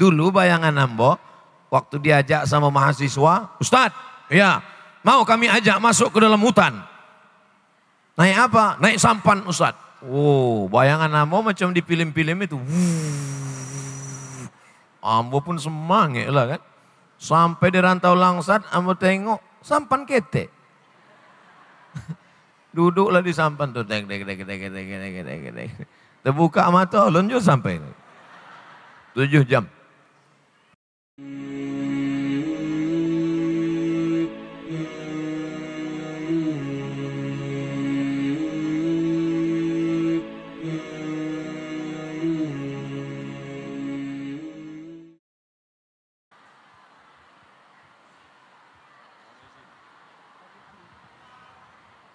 Dulu bayangan ambo, waktu diajak sama mahasiswa, Ustadz, ya mau kami ajak masuk ke dalam hutan. Naik apa? Naik sampan Ustadz. Oh, bayangan ambo macam di film-film itu. Ambo pun semangat lah kan. Sampai di Rantau Langsat, ambo tengok sampan ketek. Duduklah di sampan tuh, terbuka mata, lonjol sampai 7 jam.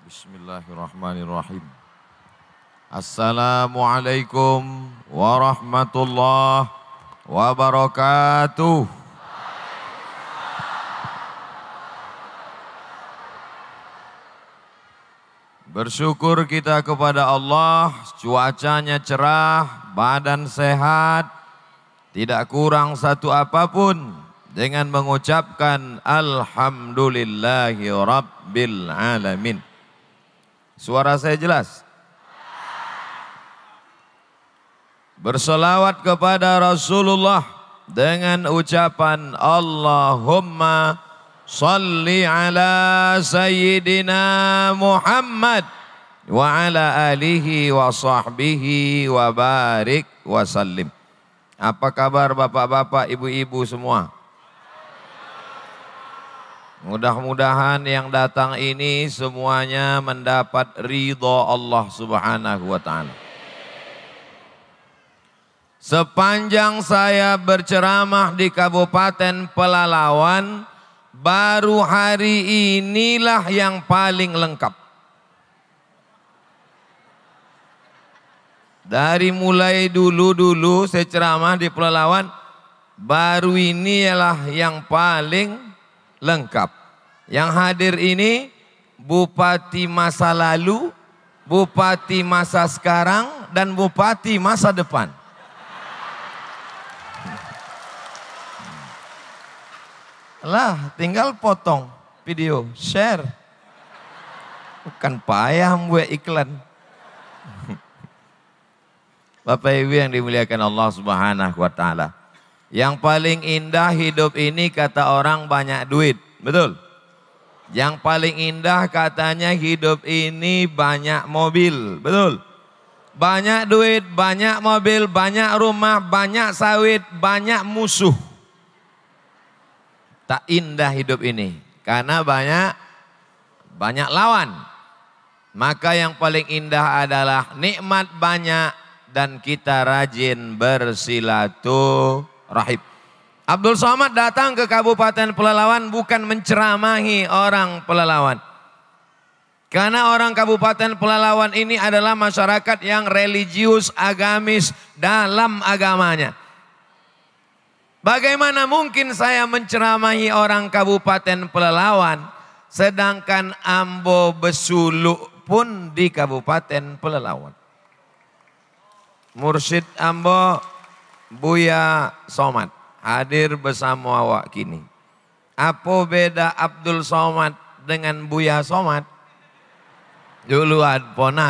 Bismillahirrahmanirrahim. Assalamualaikum warahmatullahi wabarakatuh. Bersyukur kita kepada Allah, cuacanya cerah, badan sehat, tidak kurang satu apapun, dengan mengucapkan Alhamdulillahi Rabbil Alamin. Suara saya jelas? Bersolawat kepada Rasulullah dengan ucapan Allahumma salli ala Sayyidina Muhammad wa ala alihi wa sahbihi wa barik wa sallim. Apa kabar bapak-bapak, ibu-ibu semua? Mudah-mudahan yang datang ini semuanya mendapat ridho Allah Subhanahu wa ta'ala. Sepanjang saya berceramah di Kabupaten Pelalawan, baru hari inilah yang paling lengkap. Dari mulai dulu saya ceramah di Pelalawan, baru inilah yang paling lengkap. Yang hadir ini bupati masa lalu, bupati masa sekarang, dan bupati masa depan. Lah, tinggal potong video, share. Bukan payah membuat iklan. Bapak Ibu yang dimuliakan Allah Subhanahu wa ta'ala. Yang paling indah hidup ini kata orang banyak duit, betul? Yang paling indah katanya hidup ini banyak mobil, betul? Banyak duit, banyak mobil, banyak rumah, banyak sawit, banyak musuh. Tak indah hidup ini karena banyak lawan. Maka yang paling indah adalah nikmat banyak dan kita rajin bersilaturahim. Abdul Somad datang ke Kabupaten Pelalawan bukan menceramahi orang Pelalawan. Karena orang Kabupaten Pelalawan ini adalah masyarakat yang religius, agamis dalam agamanya. Bagaimana mungkin saya menceramahi orang Kabupaten Pelalawan, sedangkan ambo besuluk pun di Kabupaten Pelalawan. Mursyid ambo Buya Somad hadir bersama awak kini. Apa beda Abdul Somad dengan Buya Somad? Dulu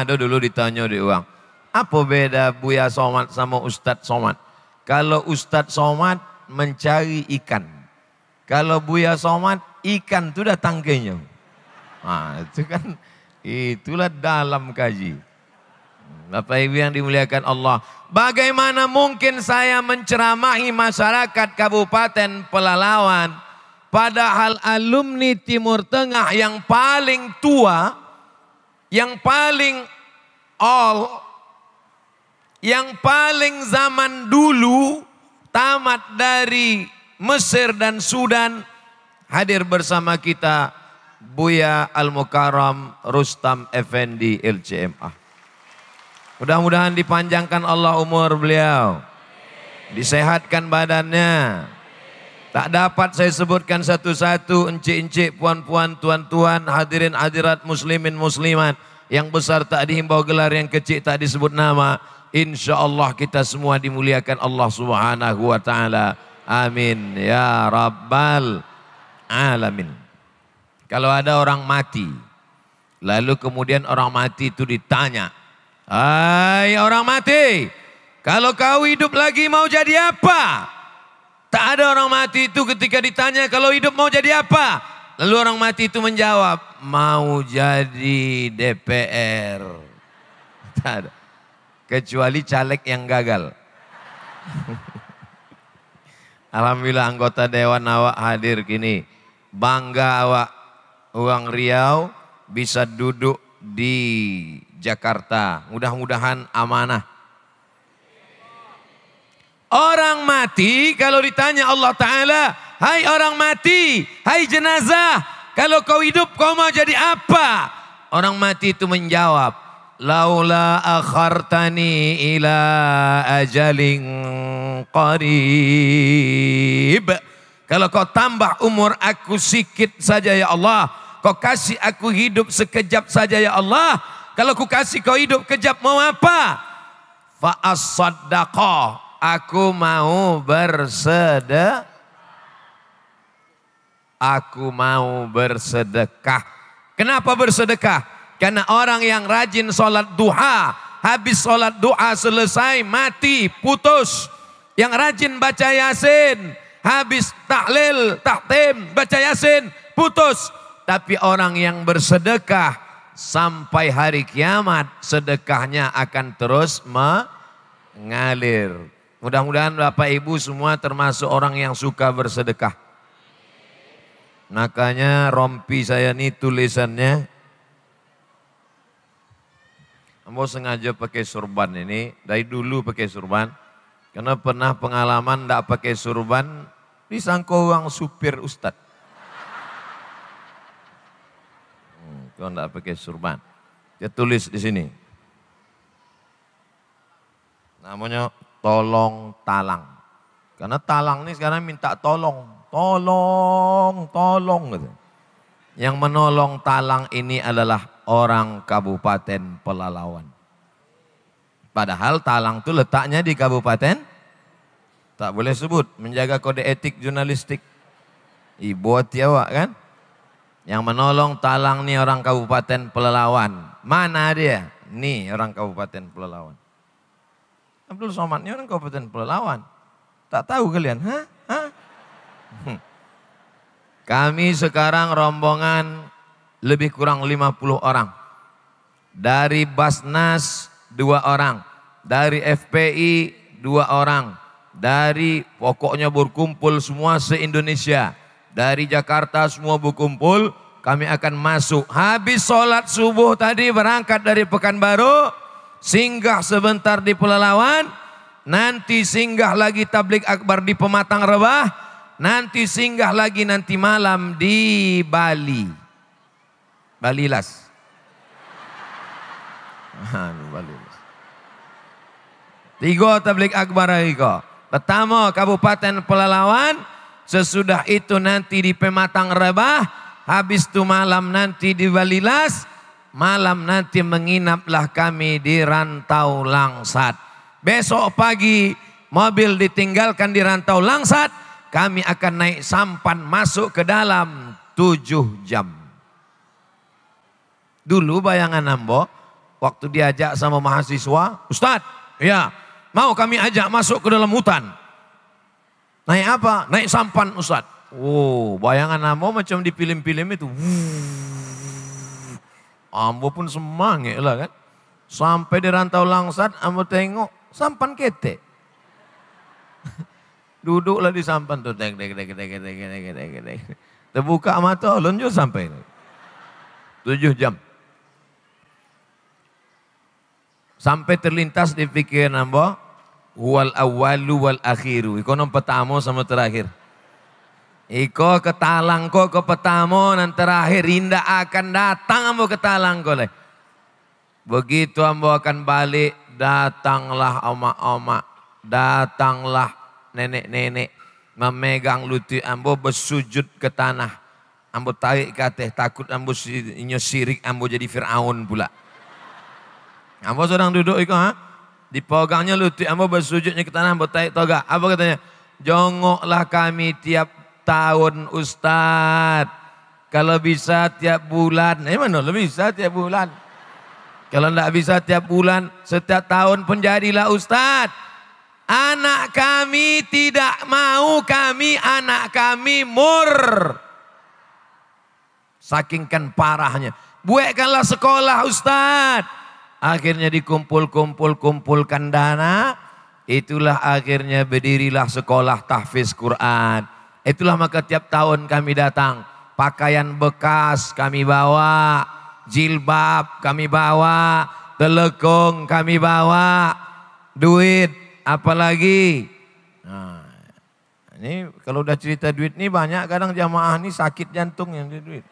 dulu ditanya di uang. Apa beda Buya Somad sama Ustadz Somad? Kalau Ustadz Somad mencari ikan. Kalau Buya Somad, ikan itu datang kenyang. Nah, itu kan, itulah dalam kaji. Bapak Ibu yang dimuliakan Allah. Bagaimana mungkin saya menceramahi masyarakat Kabupaten Pelalawan, padahal alumni Timur Tengah yang paling tua, yang paling yang paling zaman dulu, tamat dari Mesir dan Sudan, hadir bersama kita Buya Al-Mukarram Rustam Effendi LCMA. Mudah-mudahan dipanjangkan Allah umur beliau, disehatkan badannya. Tak dapat saya sebutkan satu-satu, encik-encik, puan-puan, tuan-tuan, hadirin hadirat muslimin muslimat. Yang besar tak dihimbau gelar, yang kecil tak disebut nama. Insya Allah kita semua dimuliakan Allah Subhanahu wa ta'ala. Amin ya rabbal alamin. Kalau ada orang mati, lalu kemudian orang mati itu ditanya, hai orang mati, kalau kau hidup lagi mau jadi apa? Tak ada orang mati itu ketika ditanya kalau hidup mau jadi apa? Lalu orang mati itu menjawab, mau jadi DPR. Tak ada. Kecuali caleg yang gagal. Alhamdulillah anggota Dewan awak hadir kini. Bangga awak orang Riau bisa duduk di Jakarta. Mudah-mudahan amanah. Orang mati kalau ditanya Allah Ta'ala, hai orang mati, hai jenazah, kalau kau hidup kau mau jadi apa? Orang mati itu menjawab, laula akhartani ila ajalin qarib. Kalau kau tambah umur aku sikit saja ya Allah, kau kasih aku hidup sekejap saja ya Allah, kalau ku kasih kau hidup kejap mau apa? Fa as-saddaqah, aku mau bersedekah. Aku mau bersedekah. Kenapa bersedekah? Karena orang yang rajin sholat duha, habis sholat duha selesai mati, putus. Yang rajin baca yasin, habis tahlil, taktim, baca yasin, putus. Tapi orang yang bersedekah sampai hari kiamat, sedekahnya akan terus mengalir. Mudah-mudahan Bapak Ibu semua termasuk orang yang suka bersedekah. Makanya rompi saya ini tulisannya, mau sengaja pakai surban ini, dari dulu pakai surban. Karena pernah pengalaman tidak pakai surban, disangka orang supir ustad. Kalau tidak pakai surban. Dia tulis di sini. Namanya tolong talang. Karena talang ini sekarang minta tolong. Tolong gitu. Yang menolong talang ini adalah orang Kabupaten Pelalawan. Padahal talang itu letaknya di kabupaten, tak boleh sebut, menjaga kode etik jurnalistik. Ibu awak kan? Yang menolong talang nih orang Kabupaten Pelalawan. Mana dia? Nih orang Kabupaten Pelalawan. Abdul Somad ini orang Kabupaten Pelalawan. Tak tahu kalian? Hah? Kami sekarang rombongan lebih kurang 50 orang. Dari Basnas 2 orang. Dari FPI 2 orang. Dari pokoknya berkumpul semua se-Indonesia. Dari Jakarta semua berkumpul. Kami akan masuk. Habis sholat subuh tadi berangkat dari Pekanbaru. Singgah sebentar di Pelalawan. Nanti singgah lagi tablik akbar di Pematang Rebah. Nanti singgah lagi nanti malam di Bali. Balilas. Balilas. 3 tablik akbar iko. Pertama Kabupaten Pelalawan. Sesudah itu nanti di Pematang Rebah. Habis itu malam nanti di Balilas. Malam nanti menginaplah kami di Rantau Langsat. Besok pagi mobil ditinggalkan di Rantau Langsat. Kami akan naik sampan masuk ke dalam 7 jam. Dulu bayangan ambo, waktu diajak sama mahasiswa, Ustadz, ya mau kami ajak masuk ke dalam hutan. Naik apa? Naik sampan Ustadz. Oh, bayangan ambo macam di film-film itu. Ambo pun semangat lah kan. Sampai di Rantau Langsat, ambo tengok sampan ketek. Duduklah di sampan tuh, terbuka mata, lonjol sampai 7 jam. Sampai terlintas di pikiran ambo, wal awwalu wal akhiru. Iko yang pertama sama terakhir. Iko ke talang ko ke pertama dan terakhir, indah akan datang ambo ke talang ko leh. Begitu ambo akan balik, datanglah oma-oma, datanglah nenek-nenek memegang lutut ambo bersujud ke tanah. Ambo tarik ke atas, takut ambo sirik ambo jadi Fir'aun pula. Ambo sedang duduk itu, dipegangnya lutut ambo bersujudnya ke tanah, ambo tarik toga. Apa katanya? Jongoklah kami tiap tahun Ustadz. Kalau bisa tiap bulan. Mana bisa tiap bulan? Kalau tidak bisa tiap bulan, setiap tahun pun jadilah Ustadz. Anak kami tidak mau anak kami mur. Saking kan parahnya. Buatkanlah sekolah Ustadz. Akhirnya kumpulkan dana. Itulah akhirnya berdirilah sekolah tahfiz Quran. Itulah maka tiap tahun kami datang. Pakaian bekas kami bawa. Jilbab kami bawa, telekung kami bawa, duit apalagi. Nah, ini kalau udah cerita duit nih banyak kadang jamaah nih sakit jantung yang duit.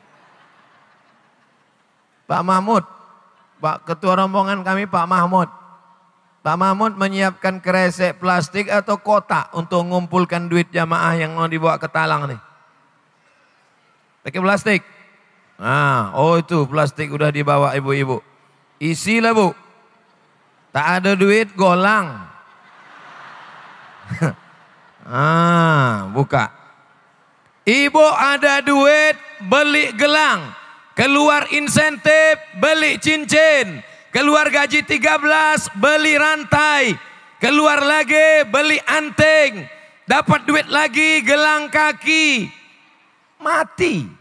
Pak Mahmud, Pak Ketua Rombongan kami Pak Mahmud. Pak Mahmud menyiapkan kresek plastik atau kotak untuk mengumpulkan duit jamaah yang mau dibawa ke talang nih. Pakai plastik. Nah, oh itu plastik udah dibawa ibu-ibu. Isilah bu. Tak ada duit golang. Buka. Ibu ada duit beli gelang. Keluar insentif beli cincin. Keluar gaji 13 beli rantai. Keluar lagi beli anting. Dapat duit lagi gelang kaki. Mati.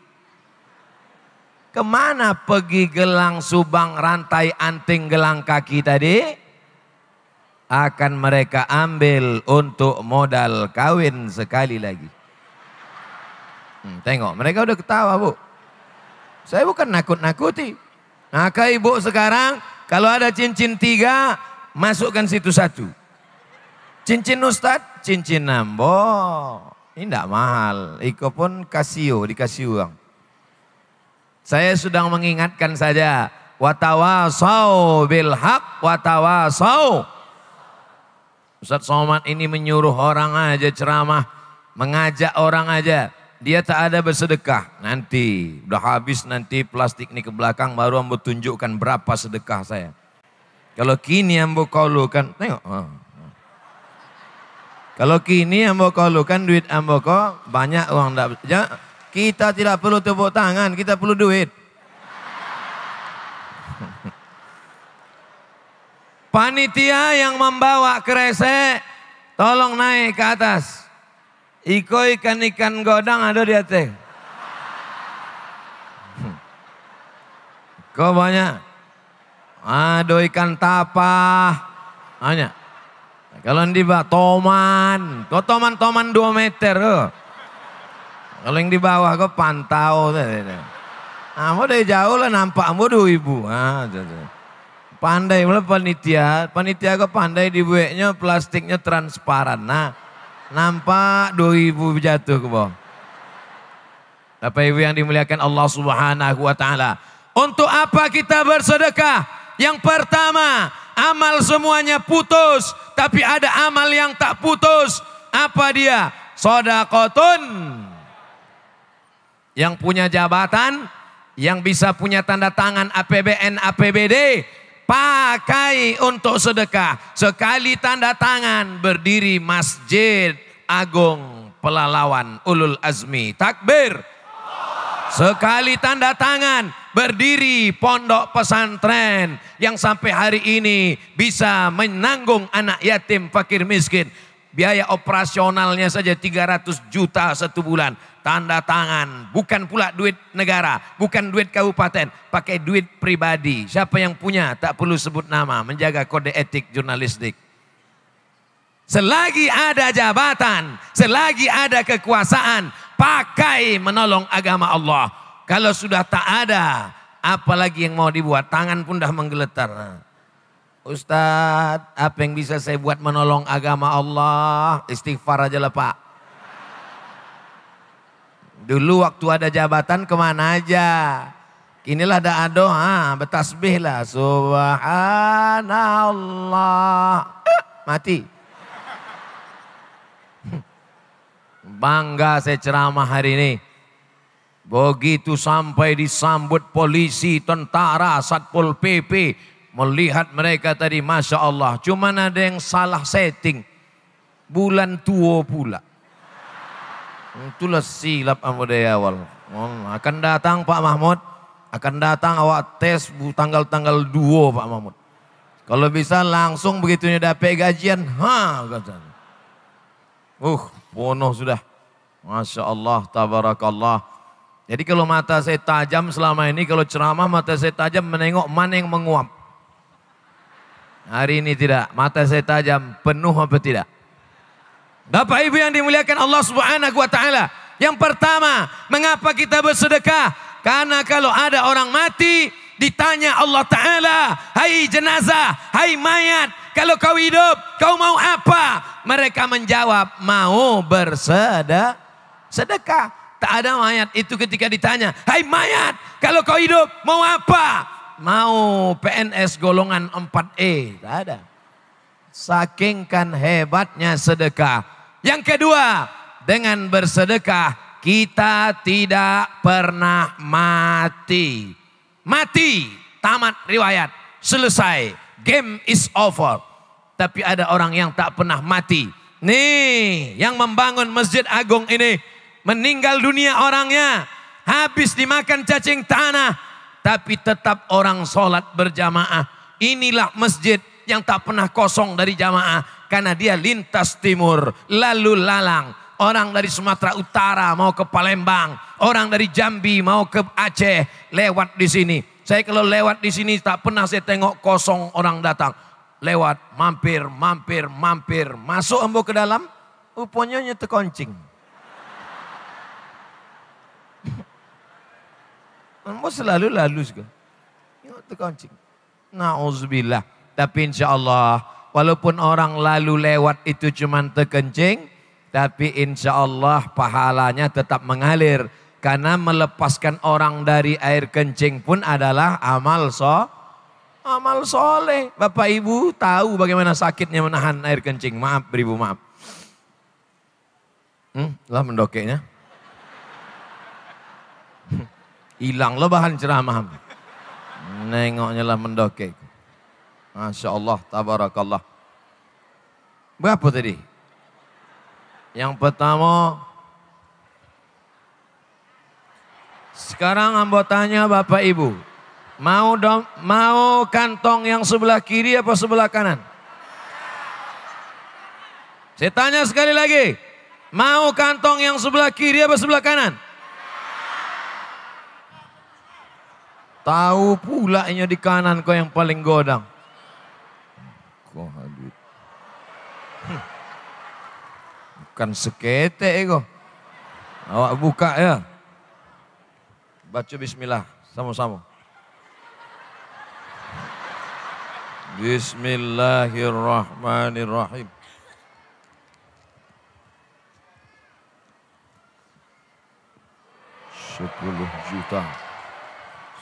Kemana pergi gelang, subang, rantai, anting, gelang kaki tadi? Akan mereka ambil untuk modal kawin sekali lagi. Tengok, mereka udah ketawa bu. Saya bukan nakut-nakuti. Maka ibu sekarang kalau ada cincin 3, masukkan situ 1. Cincin Ustadz, cincin Nambo. Ini tidak mahal. Iko pun dikasih uang. Saya sedang mengingatkan saja. Watawasau bil haq, watawasau. Ustadz Somad ini menyuruh orang aja ceramah. Mengajak orang aja. Dia tak ada bersedekah. Nanti, udah habis nanti plastik ini ke belakang baru ambo tunjukkan berapa sedekah saya. Kalau kini ambo kaulukan, tengok. Kalau kini ambo kaulukan duit ambo kok banyak uang tak. Kita tidak perlu tepuk tangan, kita perlu duit. Panitia yang membawa kresek, tolong naik ke atas. Iko ikan-ikan godang ada di atas. Kok banyak? Ada ikan tapah. Banyak. Kalau di bawah toman. Kok toman 2 meter. Kalau yang di bawah kok pantau. Kamu dari jauh lah nampak kamu 2.000. Pandai malah panitia. Panitia kok pandai dibuatnya plastiknya transparan. Nah nampak 2.000 jatuh ke bawah. Bapak Ibu yang dimuliakan Allah Subhanahu wa taala. Untuk apa kita bersedekah? Yang pertama, amal semuanya putus, tapi ada amal yang tak putus. Apa dia? Shadaqatun. Yang punya jabatan, yang bisa punya tanda tangan APBN, APBD, pakai untuk sedekah. Sekali tanda tangan berdiri Masjid Agung Pelalawan Ulul Azmi. Takbir. Sekali tanda tangan berdiri pondok pesantren yang sampai hari ini bisa menanggung anak yatim fakir miskin. Biaya operasionalnya saja 300 juta 1 bulan. Tanda tangan, bukan pula duit negara, bukan duit kabupaten, pakai duit pribadi. Siapa yang punya tak perlu sebut nama, menjaga kode etik jurnalistik. Selagi ada jabatan, selagi ada kekuasaan, pakai menolong agama Allah. Kalau sudah tak ada, apalagi yang mau dibuat, tangan pun dah menggeletar. Ustadz, apa yang bisa saya buat menolong agama Allah? Istighfar aja lah Pak. Dulu waktu ada jabatan kemana aja? Inilah ada doa, bertasbih lah. Subhanallah. Mati. Bangga saya ceramah hari ini. Begitu sampai disambut polisi, tentara, Satpol PP. Melihat mereka tadi, Masya Allah. Cuman ada yang salah setting. Bulan tua pula. Itulah silap ambo dari awal. Akan datang Pak Mahmud, akan datang awak tes tanggal-tanggal 2 Pak Mahmud. Kalau bisa langsung begitunya dapat gajian, kata. Penuh sudah. Masya Allah, tabarakallah. Jadi kalau mata saya tajam selama ini, kalau ceramah mata saya tajam menengok mana yang menguap. Hari ini tidak, mata saya tajam, penuh apa tidak? Bapak Ibu yang dimuliakan Allah Subhanahu wa taala. Yang pertama, mengapa kita bersedekah? Karena kalau ada orang mati, ditanya Allah Ta'ala, hai jenazah, hai mayat, kalau kau hidup, kau mau apa? Mereka menjawab, mau bersedekah. Tak ada mayat itu ketika ditanya, hai mayat, kalau kau hidup, mau apa? Mau PNS golongan 4E. Tak ada. Saking kan hebatnya sedekah. Yang kedua, dengan bersedekah kita tidak pernah mati. Mati, tamat riwayat, selesai, game is over. Tapi ada orang yang tak pernah mati. Nih, yang membangun Masjid Agung ini, meninggal dunia orangnya, habis dimakan cacing tanah, tapi tetap orang sholat berjamaah. Inilah masjid yang tak pernah kosong dari jamaah, karena dia lintas timur, lalu lalang. Orang dari Sumatera Utara mau ke Palembang, orang dari Jambi mau ke Aceh, lewat di sini. Saya kalau lewat di sini tak pernah saya tengok kosong orang datang. Lewat, mampir, masuk ambo ke dalam, rupanya terkoncing. Ambo selalu lalu juga. Terkoncing. Nauzubillah. Tapi insya Allah, walaupun orang lalu lewat itu cuma terkencing, tapi insya Allah pahalanya tetap mengalir. Karena melepaskan orang dari air kencing pun adalah amal soleh. Bapak Ibu tahu bagaimana sakitnya menahan air kencing. Maaf beribu, maaf. Lah mendokeknya. Hilang lo bahan ceramah. Nengoknya lah mendokek. Masya Allah, tabarakallah. Berapa tadi? Yang pertama, sekarang ambo tanya Bapak Ibu, mau kantong yang sebelah kiri apa sebelah kanan? Saya tanya sekali lagi, mau kantong yang sebelah kiri apa sebelah kanan? Tahu pula ini di kanan kau yang paling godang. Kau hadut. Bukan sekete kau. Awak buka ya. Baca bismillah sama-sama. Bismillahirrahmanirrahim.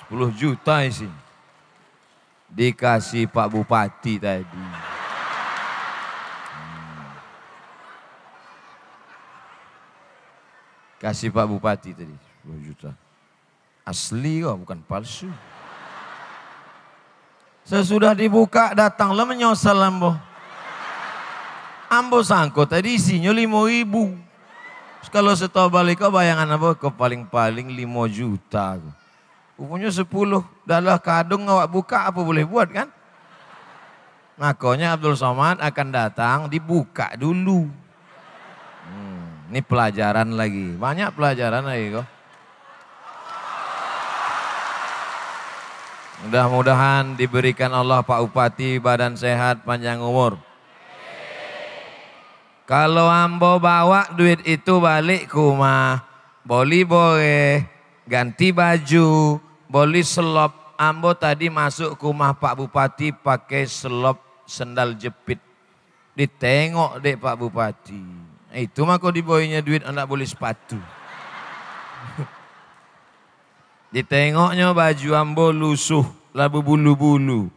Sepuluh juta isi. Dikasih Pak Bupati tadi. Kasih Pak Bupati tadi 10 juta. Asli kok, bukan palsu. Sesudah dibuka datanglah menyosal ambo. Ambo sangko tadi isinya 5.000. Kalau setelah balik kau bayangan apa? Kau paling-paling 5 juta. Rupanya 10. Dalah kadung awak buka apa boleh buat kan? Makanya Abdul Somad akan datang dibuka dulu. Ini pelajaran lagi. Banyak pelajaran lagi kok. Mudah-mudahan diberikan Allah Pak Bupati badan sehat panjang umur. Kalau ambo bawa duit itu balik ke rumah, boleh ganti baju, boleh selop. Ambo tadi masuk ke rumah Pak Bupati pakai selop sendal jepit. Ditengok dek Pak Bupati. Itu mah kok dibawinya duit anak boleh sepatu. Ditengoknya baju ambo lusuh, labu bulu-bulu.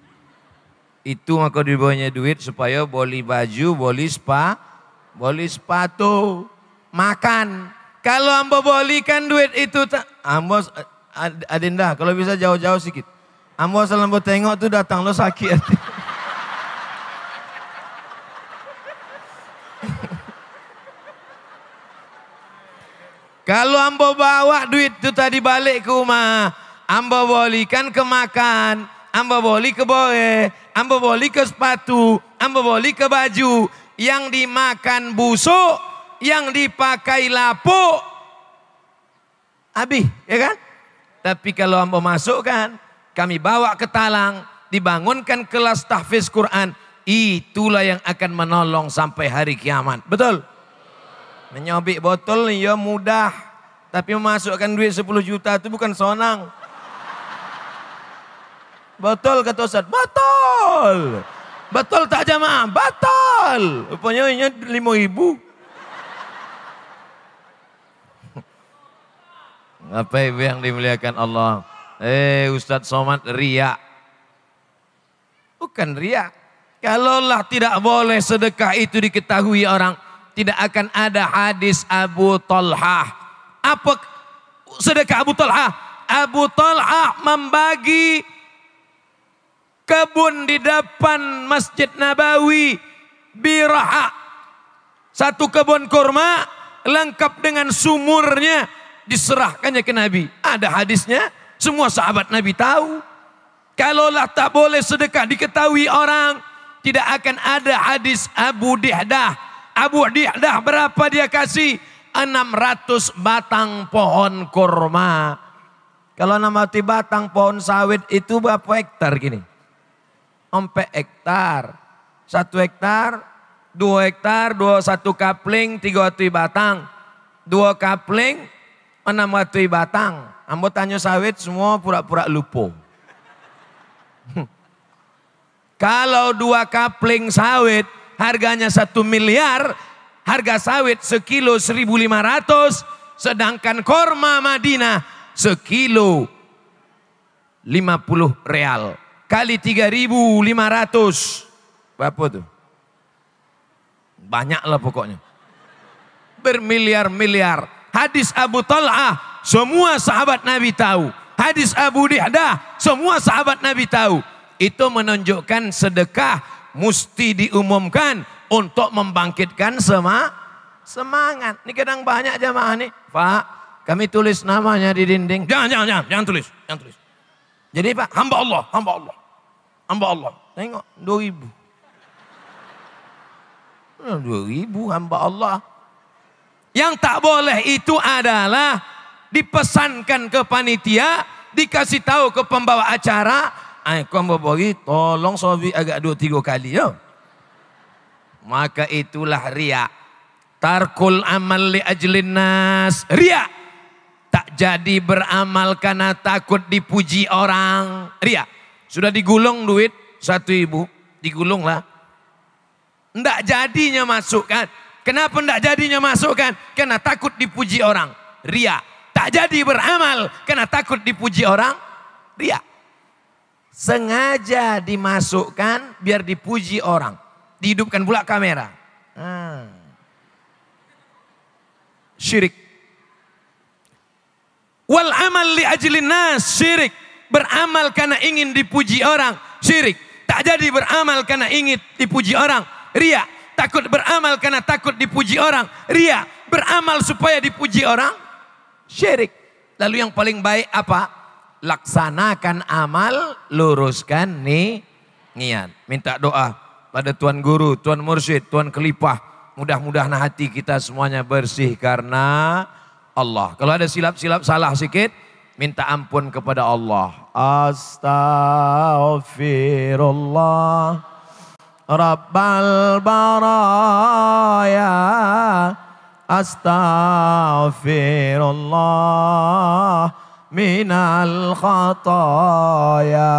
Itu maka dibawanya duit supaya boleh baju, boleh sepatu, makan. Kalau ambo bolikan duit itu, ambo adinda kalau bisa jauh-jauh sedikit. Ambo asal ambo tengok tuh datang lo sakit hati. Kalau ambo bawa duit itu tadi balik ke rumah, ambo bolikan ke makan, ambo boli ke boe, ambo boli ke sepatu, ambo boli ke baju. Yang dimakan busuk, yang dipakai lapuk, habis, ya kan? Tapi kalau ambo masukkan, kami bawa ke talang, dibangunkan kelas tahfiz Quran, itulah yang akan menolong sampai hari kiamat. Betul? Menyobik botol ya mudah, tapi memasukkan duit 10 juta itu bukan sonang. Betul kata Ustaz, betul. Betul tak jamaah? Betul. Rupanya ini 5.000. Apa ibu yang dimuliakan Allah? Ustaz Somad riak. Bukan riak. Kalaulah tidak boleh sedekah itu diketahui orang, tidak akan ada hadis Abu Talhah. Apa sedekah Abu Talhah? Abu Talhah membagi kebun di depan Masjid Nabawi, Biraha. Satu kebun kurma lengkap dengan sumurnya, diserahkannya ke Nabi. Ada hadisnya, semua sahabat Nabi tahu. Kalaulah tak boleh sedekah diketahui orang, tidak akan ada hadis Abu Dihdah. Abu Dihdah berapa dia kasih? 600 batang pohon kurma. Kalau 600 batang pohon sawit itu berapa hektar gini? 4 hektar. 1 hektar, 2 hektar, 1 kapling, 300 batang. 2 kapling, 600 batang. Ambo tanya sawit semua pura-pura lupa. Kalau 2 kapling sawit harganya 1 miliar, harga sawit sekilo 1.500, sedangkan korma Madinah sekilo 50 real. Kali 3.500. Berapa tuh? Banyak lah pokoknya. Bermiliar-miliar. Hadis Abu Talhah semua sahabat Nabi tahu. Hadis Abu Dihdah semua sahabat Nabi tahu. Itu menunjukkan sedekah mesti diumumkan untuk membangkitkan semangat. Ini kadang banyak jamaah nih, Pak, kami tulis namanya di dinding. Jangan tulis. Jadi Pak, hamba Allah. Tengok 2.000. 2.000 hamba Allah. Yang tak boleh itu adalah dipesankan ke panitia, dikasih tahu ke pembawa acara, kau bagi tolong sobi agak 2-3 kali ya. Maka itulah riya. Tarkul amal li ajlin nas. Riya. Tak jadi beramal karena takut dipuji orang. Riya. Sudah digulung duit 1.000, digulung lah. Ndak jadinya masukkan. Kenapa ndak jadinya masukkan? Karena takut dipuji orang. Riya. Tak jadi beramal karena takut dipuji orang. Riya. Sengaja dimasukkan biar dipuji orang. Dihidupkan pula kamera. Syirik. Wal amal li ajlin nas, syirik. Beramal karena ingin dipuji orang, syirik. Tak jadi beramal karena ingin dipuji orang, riya. Takut beramal karena takut dipuji orang, riya. Beramal supaya dipuji orang, syirik. Lalu yang paling baik apa? Laksanakan amal, luruskan niat. Minta doa pada Tuan Guru, Tuan Mursyid, Tuan Khalifah. Mudah-mudahan hati kita semuanya bersih karena Allah. Kalau ada silap-silap salah sikit, minta ampun kepada Allah. Astaghfirullah Rabbal baraya. Astaghfirullah minal khataya.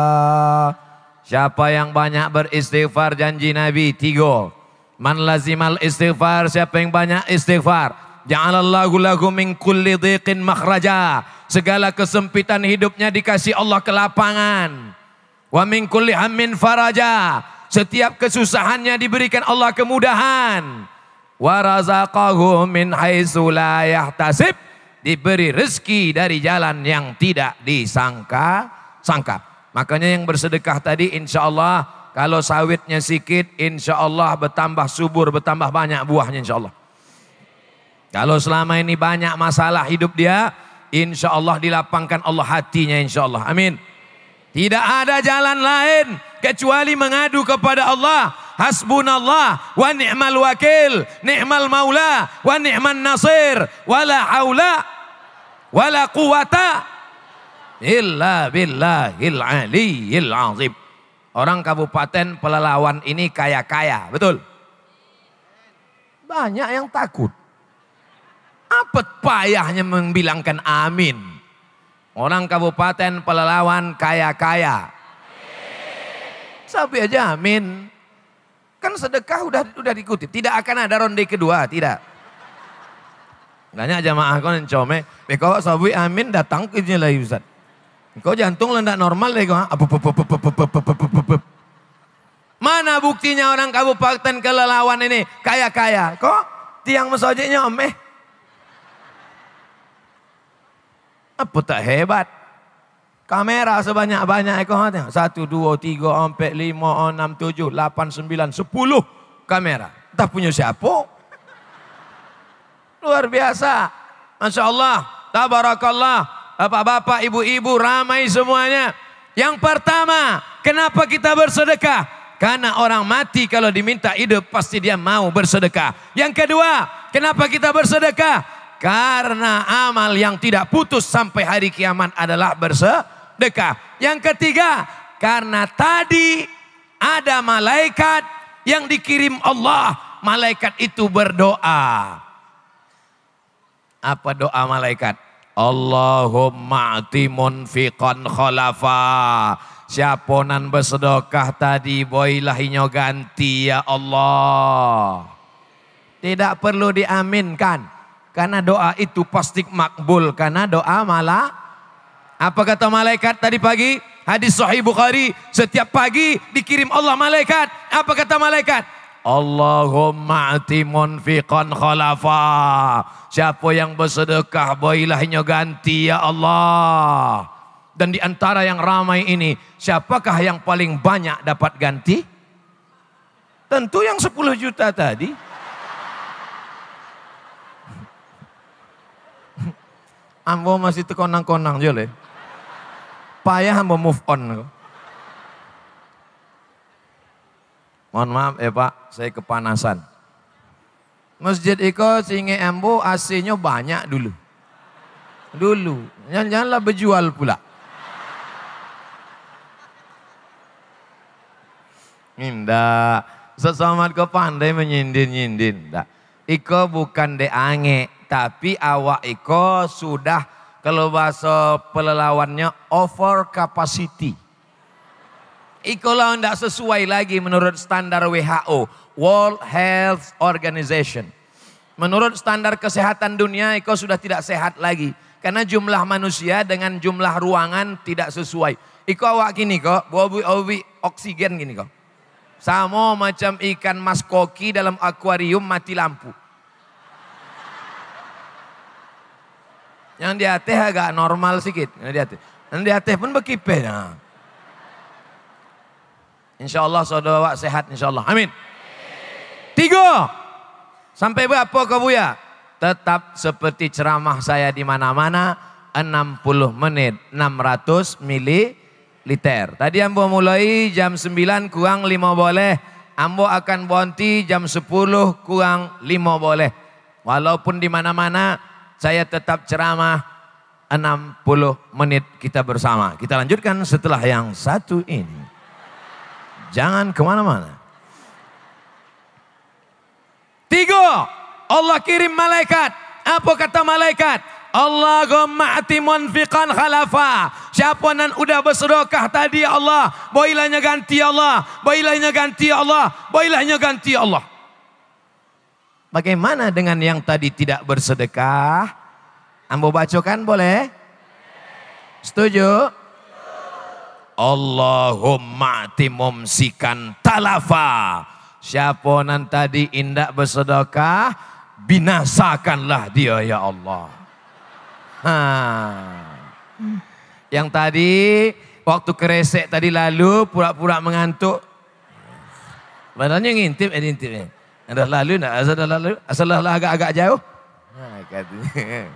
Siapa yang banyak beristighfar, janji Nabi 3. Man lazimal istighfar, siapa yang banyak istighfar, ja'alallahu lahu min kulli dhiqin makhraja. Segala kesempitan hidupnya dikasih Allah kelapangan. Wa min kulli hammin faraja. Setiap kesusahannya diberikan Allah kemudahan. Wa razaqahu min haitsu la yahtasib. Diberi rezeki dari jalan yang tidak disangka-sangka. Makanya yang bersedekah tadi insya Allah, kalau sawitnya sikit insya Allah bertambah subur, bertambah banyak buahnya insya Allah. Kalau selama ini banyak masalah hidup dia, insya Allah dilapangkan Allah hatinya, insya Allah. Amin. Tidak ada jalan lain kecuali mengadu kepada Allah. Hasbunallah wa ni'mal wakil, ni'mal maula wa ni'man nasir, wala haula wala quwata illa billahil aliyyil azim. Orang Kabupaten Pelalawan ini kaya-kaya, betul? Banyak yang takut. Apa payahnya membilangkan amin? Orang Kabupaten Pelalawan kaya-kaya. Sampai aja amin. Kan sedekah udah dikutip. Tidak akan ada ronde kedua, tidak. Banyak jamaah kau yang kau sabi amin datang ke sini lagi Ustaz. Kau jantung lendak normal lagi kau. Mana buktinya orang Kabupaten Kelelawar ini kaya-kaya? Kok tiang masjidnya omeh? Apa tak hebat? Kamera sebanyak-banyak kau tengok. 1, 2, 3, 4, 5, 6, 7, 8, 9, 10 kamera. Tak punya siapa? Luar biasa. Masya Allah. Tabarakallah. Bapak-bapak, ibu-ibu, ramai semuanya. Yang pertama, kenapa kita bersedekah? Karena orang mati kalau diminta hidup pasti dia mau bersedekah. Yang kedua, kenapa kita bersedekah? Karena amal yang tidak putus sampai hari kiamat adalah bersedekah. Yang ketiga, karena tadi ada malaikat yang dikirim Allah. Malaikat itu berdoa. Apa doa malaikat? Allahumma ati munfiqan khalafa. Siapa nan bersedekah tadi boilah inyo ganti ya Allah. Tidak perlu diaminkan. Karena doa itu pasti makbul. Karena doa malah. Apa kata malaikat tadi pagi? Hadis Sahih Bukhari. Setiap pagi dikirim Allah malaikat. Apa kata malaikat? Allahumma ati munfiqan khalafa. Siapa yang bersedekah boilah inyo ganti ya Allah. Dan di antara yang ramai ini, siapakah yang paling banyak dapat ganti? Tentu yang 10 juta tadi. Ambo masih terkonang-konang jole. Payah ambo move on. Mohon maaf Pak, saya kepanasan. Masjid Iko singe ambo AC-nya banyak dulu. Janganlah berjual pula. Indah, sesamat kau pandai menyindir-nyindir. Iko bukan deange, tapi awak Iko sudah kalau bahasa pelelawannya over capacity. Iko lah tidak sesuai lagi menurut standar WHO, World Health Organization. Menurut standar kesehatan dunia, Iko sudah tidak sehat lagi. Karena jumlah manusia dengan jumlah ruangan tidak sesuai. Iko awak gini kok, bawa oksigen gini kok. Sama macam ikan mas koki dalam akuarium mati lampu. Yang di atas agak normal sedikit. Yang di atas pun berkipe. Nah. Insya Allah saudara awak sehat insya Allah. Amin. 3. Sampai berapa kau Buya? Tetap seperti ceramah saya di mana-mana. 60 menit 600 mililiter. Tadi ambo mulai jam 9 kurang 5 boleh. Ambo akan berhenti jam 10 kurang 5 boleh. Walaupun di mana-mana saya tetap ceramah 60 menit kita bersama. Kita lanjutkan setelah yang satu ini. Jangan kemana-mana. 3. Allah kirim malaikat. Apa kata malaikat? Allahumma ati munfiqan khalafa. Siapa nan udah bersedekah tadi ya Allah, boilahnya ganti Allah, boilahnya ganti Allah, boilahnya ganti Allah. Bagaimana dengan yang tadi tidak bersedekah? Ambo bacakan boleh? Setuju? Allahumma ati mumsikan talafa. Siapa nan tadi indak bersedekah, binasakanlah dia ya Allah. Yang tadi waktu keresek tadi lalu pura-pura mengantuk. Badannya ngintip. Ada lalu enggak? Asal lalu agak-agak jauh. Nah, katanya.